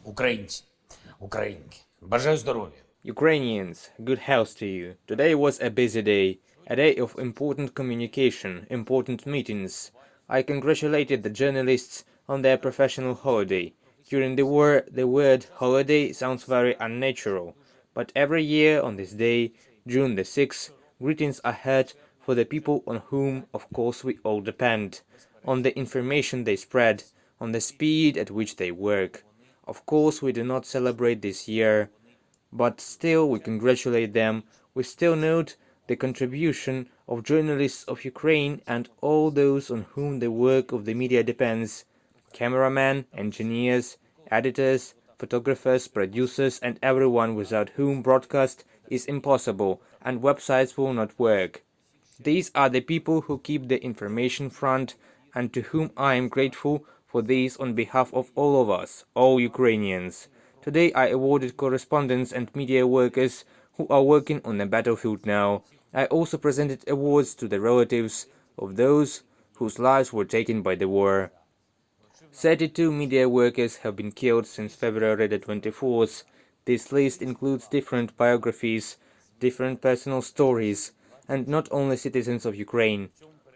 Українці, українки, бажаю здоров'я. Ukrainians, good health to you. Today was a busy day, a day of important communication, important meetings. I congratulated the journalists on their professional holiday. During the war, the word holiday sounds very unnatural, but every year on this day, June the 6th, greetings are heard for the people on whom, of course, we all depend, on the information they spread, on the speed at which they work. Of course, we do not celebrate this year, but still we congratulate them. We still note the contribution of journalists of Ukraine and all those on whom the work of the media depends: cameramen, engineers, editors, photographers, producers, and everyone without whom broadcast is impossible and websites will not work. These are the people who keep the information front and to whom I am grateful for this on behalf of all of us, all Ukrainians. Today I awarded correspondents and media workers who are working on the battlefield now. I also presented awards to the relatives of those whose lives were taken by the war. 32 media workers have been killed since February the 24th. This list includes different biographies, different personal stories, and not only citizens of Ukraine.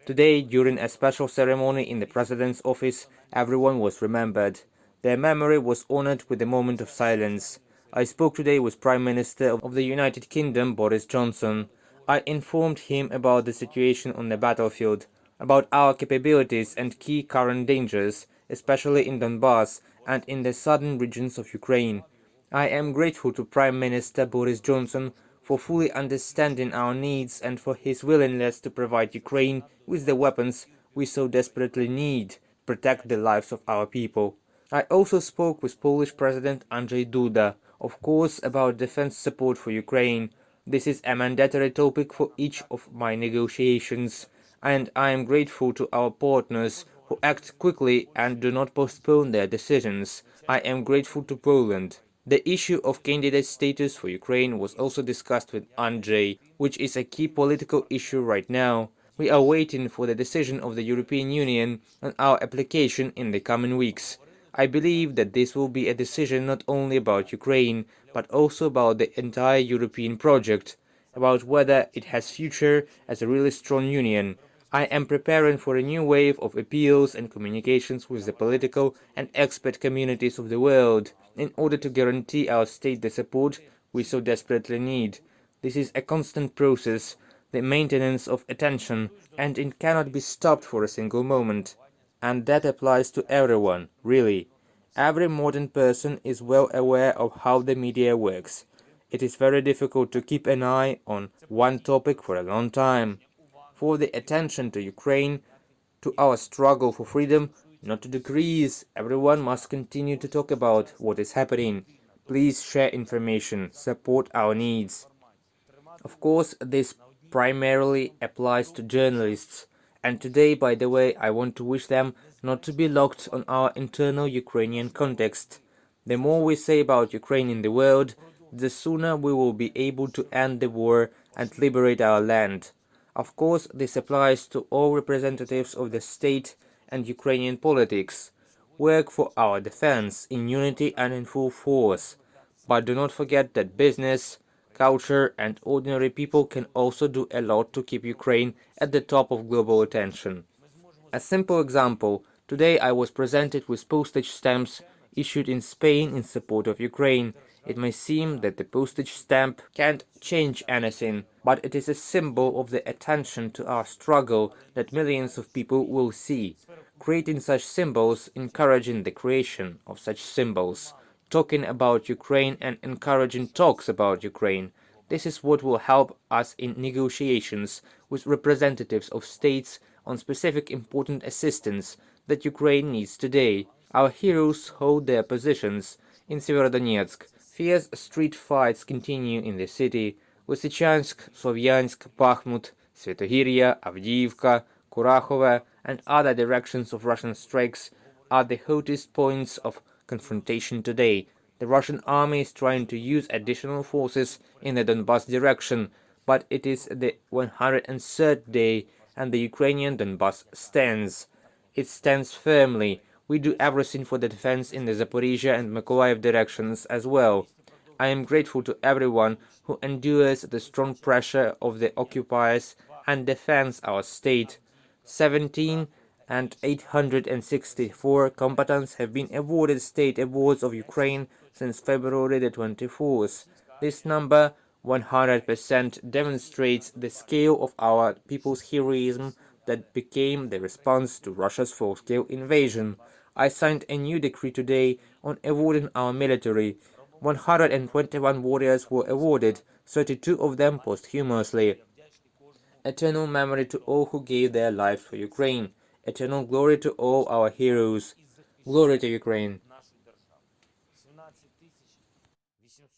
Today, during a special ceremony in the president's office, everyone was remembered. Their memory was honored with a moment of silence. I spoke today with Prime Minister of the United Kingdom, Boris Johnson. I informed him about the situation on the battlefield, about our capabilities and key current dangers, especially in Donbass and in the southern regions of Ukraine. I am grateful to Prime Minister Boris Johnson for fully understanding our needs and for his willingness to provide Ukraine with the weapons we so desperately need to protect the lives of our people. I also spoke with Polish President Andrzej Duda, of course, about defense support for Ukraine. This is a mandatory topic for each of my negotiations, and I am grateful to our partners who act quickly and do not postpone their decisions. I am grateful to Poland. The issue of candidate status for Ukraine was also discussed with Andrzej, which is a key political issue right now. We are waiting for the decision of the European Union on our application in the coming weeks. I believe that this will be a decision not only about Ukraine, but also about the entire European project, about whether it has future as a really strong union. I am preparing for a new wave of appeals and communications with the political and expert communities of the world in order to guarantee our state the support we so desperately need. This is a constant process, the maintenance of attention, and it cannot be stopped for a single moment. And that applies to everyone, really. Every modern person is well aware of how the media works. It is very difficult to keep an eye on one topic for a long time. For the attention to Ukraine, to our struggle for freedom, not to decrease, everyone must continue to talk about what is happening. Please share information, support our needs. Of course, this primarily applies to journalists, and today, by the way, I want to wish them not to be locked on our internal Ukrainian context. The more we say about Ukraine in the world, the sooner we will be able to end the war and liberate our land. Of course, this applies to all representatives of the state and Ukrainian politics. Work for our defense in unity and in full force. But do not forget that business, culture, and ordinary people can also do a lot to keep Ukraine at the top of global attention. A simple example: today I was presented with postage stamps issued in Spain in support of Ukraine. It may seem that the postage stamp can't change anything, but it is a symbol of the attention to our struggle that millions of people will see. Creating such symbols, encouraging the creation of such symbols, talking about Ukraine and encouraging talks about Ukraine. This is what will help us in negotiations with representatives of states on specific important assistance that Ukraine needs today. Our heroes hold their positions in Severodonetsk. Fierce street fights continue in the city. Lysychansk, Slovyansk, Bakhmut, Svetohirya, Avdiivka, Kurakhove, and other directions of Russian strikes are the hottest points of confrontation today. The Russian army is trying to use additional forces in the Donbass direction, but it is the 103rd day and the Ukrainian Donbass stands. It stands firmly. We do everything for the defense in the Zaporizhia and Mykolaiv directions as well. I am grateful to everyone who endures the strong pressure of the occupiers and defends our state. 17 and 864 combatants have been awarded state awards of Ukraine since February the 24th. This number 100% demonstrates the scale of our people's heroism that became the response to Russia's full-scale invasion. I signed a new decree today on awarding our military. 121 warriors were awarded, 32 of them posthumously. Eternal memory to all who gave their lives for Ukraine. Eternal glory to all our heroes. Glory to Ukraine.